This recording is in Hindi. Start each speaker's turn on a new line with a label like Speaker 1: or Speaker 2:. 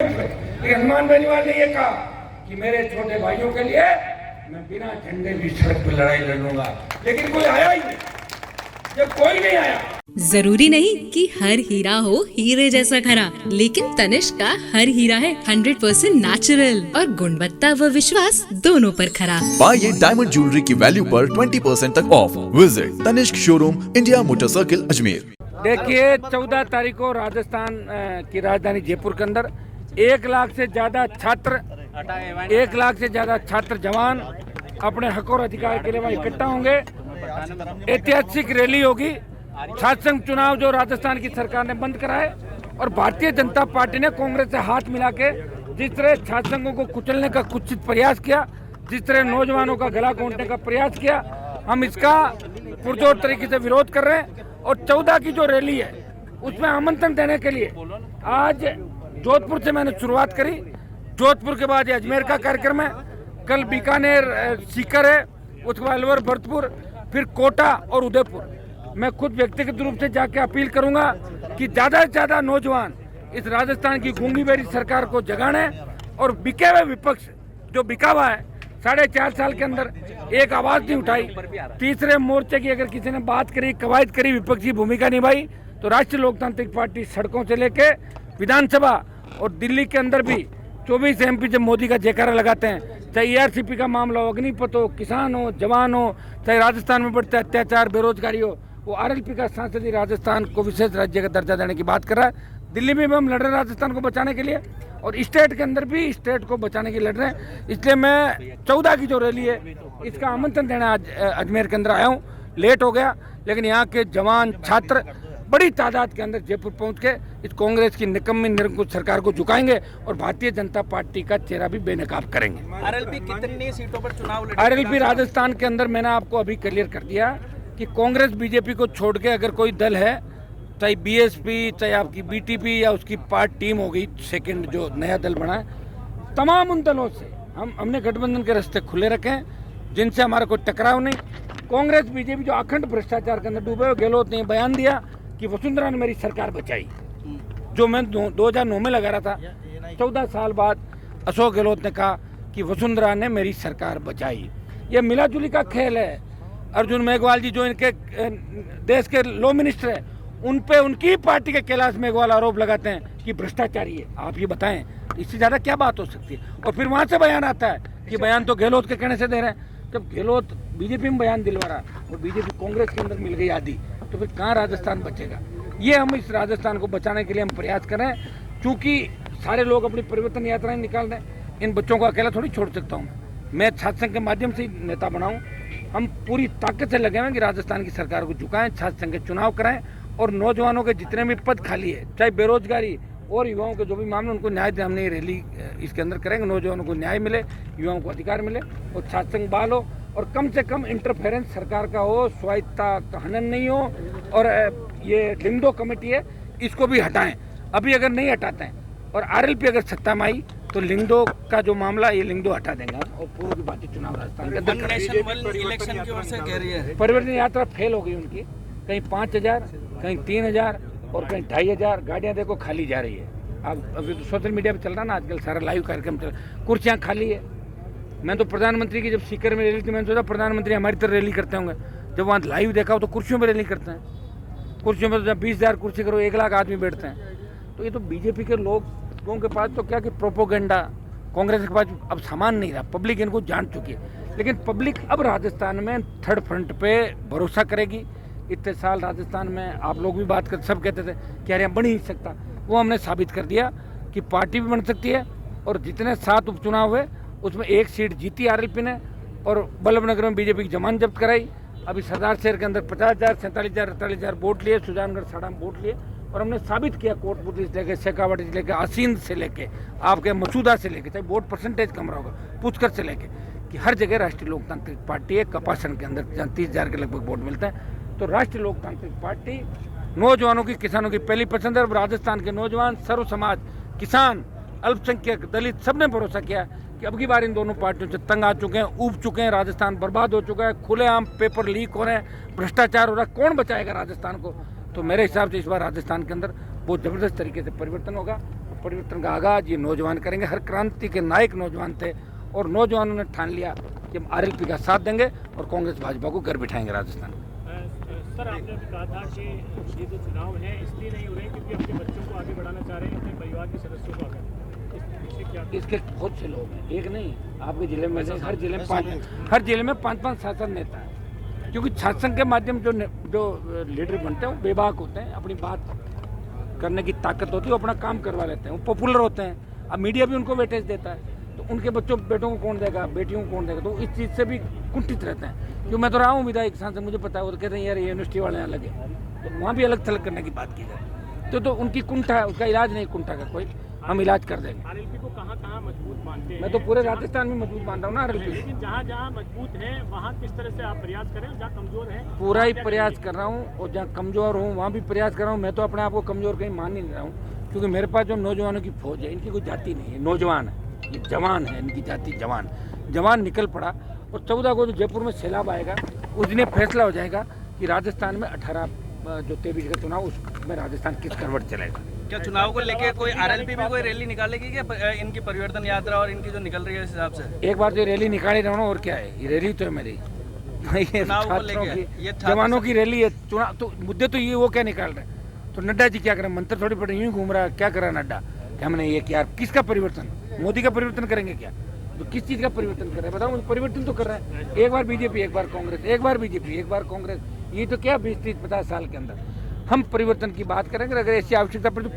Speaker 1: लेकिन हनुमान बेनीवाल ने ये कहा कि मेरे छोटे भाइयों के लिए मैं बिना झंडे भी सड़क पर लड़ाई लड़ूंगा, लेकिन कोई आया ही नहीं। जब कोई नहीं आया,
Speaker 2: जरूरी नहीं कि हर हीरा हो हीरे जैसा खरा, लेकिन तनिष्क का हर हीरा है 100% नेचुरल और गुणवत्ता व विश्वास दोनों पर खरा।
Speaker 3: पाइए डायमंड ज्वेलरी की वैल्यू पर 20% तक off. Visit Tanishq showroom, India motor circle, Ajmer.
Speaker 1: देखिए 14 तारीख को राजस्थान की राजधानी जयपुर के अंदर 1 लाख से ज्यादा छात्र जवान अपने हक और अधिकार के लिए वहाँ इकट्ठा होंगे। ऐतिहासिक रैली होगी। छात्र संघ चुनाव जो राजस्थान की सरकार ने बंद कराए और भारतीय जनता पार्टी ने कांग्रेस से हाथ मिला के जिस तरह छात्र संघों को कुचलने का कुत्सित प्रयास किया, जिस तरह नौजवानों का गला घोंटने का प्रयास किया, हम इसका पुरजोर तरीके से विरोध कर रहे हैं। और 14 की जो रैली है उसमें आमंत्रण देने के लिए आज जोधपुर से मैंने शुरुआत करी। जोधपुर के बाद ये अजमेर का कार्यक्रम है, कल बीकानेर सीकर है, उसके बाद अलवर भरतपुर, फिर कोटा और उदयपुर। मैं खुद व्यक्तिगत रूप से जाके अपील करूंगा कि ज़्यादा से ज़्यादा नौजवान इस राजस्थान की गूंगी बेरी सरकार को जगाने और बिके हुए विपक्ष जो बिका हुआ है 4.5 साल के अंदर एक आवाज़ नहीं उठाई। तीसरे मोर्चे की अगर किसी ने बात करी, कवायद करी, विपक्षी भूमिका निभाई, तो राष्ट्रीय लोकतांत्रिक पार्टी सड़कों से लेके विधानसभा और दिल्ली के अंदर भी 24 MP जब मोदी का जयकारा लगाते हैं, चाहे ARCP का मामला हो, अग्निपथ हो, किसान हो, जवान हो, चाहे राजस्थान में बढ़ते अत्याचार, बेरोजगारी हो, वो RLP का सांसद ही राजस्थान को विशेष राज्य का दर्जा देने की बात कर रहा है। दिल्ली में भी हम लड़ रहे हैं राजस्थान को बचाने के लिए और स्टेट के अंदर भी स्टेट को बचाने के लिए लड़ रहे हैं। इसलिए मैं 14 की जो रैली है इसका आमंत्रण देने आज अजमेर के अंदर आया हूँ। लेट हो गया, लेकिन यहाँ के जवान छात्र बड़ी तादाद के अंदर जयपुर पहुंच के इस कांग्रेस की निकम्मी निरंकुश सरकार को झुकाएंगे और भारतीय जनता पार्टी का चेहरा भी बेनकाब करेंगे।
Speaker 4: RLP कितनी सीटों पर चुनाव लड़ेगी?
Speaker 1: RLP राजस्थान के अंदर मैंने आपको अभी क्लियर कर दिया कि कांग्रेस BJP को छोड़ के अगर कोई दल है, चाहे BSP, चाहे आपकी BTP या उसकी पार्ट टीम हो गई सेकंड जो नया दल बना है, तमाम उन दलों से हमने गठबंधन के रास्ते खुले रखे हैं, जिनसे हमारा कोई टकराव नहीं। कांग्रेस BJP जो अखंड भ्रष्टाचार के अंदर डूबे हुए, गहलोत ने बयान दिया कि वसुंधरा ने मेरी सरकार बचाई, जो मैं 2009 में लगा रहा था। 14 साल बाद अशोक गहलोत ने कहा कि वसुंधरा ने मेरी सरकार बचाई। ये मिला जुली का खेल है। अर्जुन मेघवाल जी जो इनके देश के लॉ मिनिस्टर है, उन पे उनकी पार्टी के कैलाश मेघवाल आरोप लगाते हैं कि भ्रष्टाचारी है। आप ये बताएं, इससे ज़्यादा क्या बात हो सकती है? और फिर वहाँ से बयान आता है कि बयान तो गहलोत के कहने से दे रहे हैं। जब गहलोत BJP में बयान दिलवा रहा और BJP कांग्रेस के अंदर मिल गई आदि, तो फिर कहाँ राजस्थान बचेगा? ये हम इस राजस्थान को बचाने के लिए हम प्रयास कर रहे हैं। चूँकि सारे लोग अपनी परिवर्तन यात्राएं निकाल रहे हैं, इन बच्चों को अकेला थोड़ी छोड़ सकता हूँ। मैं छात्र संघ के माध्यम से ही नेता बनाऊँ। हम पूरी ताकत से लगे हुए हैं कि राजस्थान की सरकार को झुकाएं, छात्र संघ के चुनाव कराएं और नौजवानों के जितने भी पद खाली है, चाहे बेरोजगारी और युवाओं के जो भी मामले, उनको न्याय दें। हमने ये रैली इसके अंदर करेंगे, नौजवानों को न्याय मिले, युवाओं को अधिकार मिले और छात्र संघ बहाल हो और कम से कम इंटरफेरेंस सरकार का हो, स्वायत्ता का हनन नहीं हो। और ये लिंगदो कमेटी है, इसको भी हटाएं। अभी अगर नहीं हटाते हैं और RLP अगर सत्ता में आई तो लिंगदो का जो मामला, ये लिंगदो हटा देंगे और पूरी बात चुनाव राजस्थान के अंदर।
Speaker 4: इलेक्शन की ओर से कह रही है
Speaker 1: परिवर्तन यात्रा फेल हो गई उनकी। कहीं 5000, कहीं 3000 और कहीं 2500 गाड़ियाँ देखो खाली जा रही है। अब अभी तो सोशल मीडिया पे चल रहा ना आजकल, सारा लाइव कार्यक्रम चल, कुर्सियाँ खाली है। मैं तो प्रधानमंत्री की जब सीकर में रैली थी, मैंने सोचा प्रधानमंत्री हमारी तरह रैली करते होंगे। जब वहाँ लाइव देखा हो तो कुर्सियों पर रैली करते हैं। कुर्सियों में तो जब 20,000 कुर्सी करो 1 लाख आदमी बैठते हैं। तो ये तो BJP के लोगों के पास तो क्या कि प्रोपोगेंडा, कांग्रेस के पास अब सामान नहीं रहा। पब्लिक इनको जान चुकी है, लेकिन पब्लिक अब राजस्थान में थर्ड फ्रंट पे भरोसा करेगी। इतने साल राजस्थान में आप लोग भी बात कर, सब कहते थे कि यार यहाँ बन ही नहीं सकता। वो हमने साबित कर दिया कि पार्टी भी बन सकती है। और जितने 7 उपचुनाव हुए उसमें 1 सीट जीती RLP ने और बल्लभनगर में BJP की जमानत जब्त कराई। अभी सरदार शहर के अंदर 50,000, 47,000, 48,000 वोट लिए, सुजानगढ़ साड़ा में वोट लिए और हमने साबित किया कोटपुतली से लेकर शेखावाटी से लेकर आसींद से लेके आपके मसूदा से लेके, चाहे वोट परसेंटेज कम रहा होगा, पुष्कर से लेके, कि हर जगह राष्ट्रीय लोकतांत्रिक पार्टी है। कपासन के अंदर जहाँ 30,000 के लगभग वोट मिलते हैं। तो राष्ट्रीय लोकतांत्रिक पार्टी नौजवानों की, किसानों की पहली पसंद है। राजस्थान के नौजवान, सर्व समाज, किसान, अल्पसंख्यक, दलित, सबने भरोसा किया कि अब की बार इन दोनों पार्टियों से तंग आ चुके हैं, ऊब चुके हैं। राजस्थान बर्बाद हो चुका है, खुलेआम पेपर लीक हो रहे हैं, भ्रष्टाचार हो रहा है। कौन बचाएगा राजस्थान को? तो मेरे हिसाब से इस बार राजस्थान के अंदर बहुत ज़बरदस्त तरीके से परिवर्तन होगा। परिवर्तन का आगाज ये नौजवान करेंगे। हर क्रांति के नायक नौजवान थे और नौजवानों ने ठान लिया कि हम आरएलपी का साथ देंगे और कांग्रेस भाजपा को घर बिठाएंगे राजस्थान में।
Speaker 5: सर, आपने अभी कहा था कि ये जो चुनाव है इसलिए नहीं हो रहे क्योंकि अपने बच्चों को आगे बढ़ाना चाह रहे हैं, अपने परिवार के सदस्यों को आगे। इसके क्या?
Speaker 1: इसके बहुत से लोग हैं, एक नहीं, आपके जिले में से हर जिले में 5-5 शासन नेता है, क्योंकि शासन के माध्यम जो लीडर बनते हैं वो बेबाक होते हैं, अपनी बात करने की ताकत होती है, वो अपना काम करवा लेते हैं, वो पॉपुलर होते हैं। अब मीडिया भी उनको वेटेज देता है, तो उनके बेटों को कौन देगा, बेटियों को कौन देगा, तो इस चीज़ से भी कुंठित रहते हैं। क्यों, मैं तो रहा हूँ विधायक सांसद, मुझे पता है, वो तो कहते हैं यार ये यूनिवर्सिटी वाले अलग है, तो वहाँ भी अलग थलग करने की बात की जाए, तो उनकी कुंठा है, उसका इलाज नहीं कुंठा का कोई, हम इलाज कर देंगे।
Speaker 5: आरएलपी को कहाँ मजबूत मानते हैं?
Speaker 1: मैं तो पूरे राजस्थान में मजबूत मानता हूँ ना आरएलपी।
Speaker 5: लेकिन जहाँ मजबूत है वहाँ किस तरह से आप प्रयास करें, जहाँ कमजोर है
Speaker 1: पूरा ही प्रयास कर रहा हूँ, और जहाँ कमजोर हूँ वहाँ भी प्रयास कर रहा हूँ। मैं तो अपने आप को कमजोर कहीं मान नहीं रहा हूँ, क्योंकि मेरे पास जो नौजवानों की फौज है, इनकी कोई जाति नहीं है, नौजवान है, ये जवान है, इनकी जाति जवान निकल पड़ा। और 14 को जो जयपुर में सैलाब आएगा उस दिन फैसला हो जाएगा कि राजस्थान में 23 का चुनाव, उसमें राजस्थान किस करवट चलेगा।
Speaker 4: क्या चुनाव को लेके कोई आरएलपी भी कोई रैली निकालेगी क्या, इनकी परिवर्तन यात्रा और इनकी जो निकल रही है इस हिसाब से?
Speaker 1: एक बार तो रैली निकाली रहा हूँ, और क्या है, ये रैली तो है मेरी, ये
Speaker 4: चुनाव को
Speaker 1: छात्रों
Speaker 4: लेके,
Speaker 1: की,
Speaker 4: ये छात्र
Speaker 1: जवानों की रैली है। चुनाव तो मुद्दे तो ये वो क्या निकाल रहे हैं, तो नड्डा जी क्या करें, मंत्र थोड़ी पड़े, यूं घूम रहा है, क्या करा नड्डा, हमने ये किया, किसका परिवर्तन, मोदी का परिवर्तन करेंगे क्या, तो किस चीज़ का परिवर्तन कर रहे हैं बताओ, मुझे परिवर्तन तो कर रहे हैं, एक बार बीजेपी एक बार कांग्रेस, एक बार बीजेपी एक बार कांग्रेस, ये तो क्या 20-30-50 साल के अंदर हम परिवर्तन की बात करेंगे, अगर ऐसी आवश्यकता पड़े तो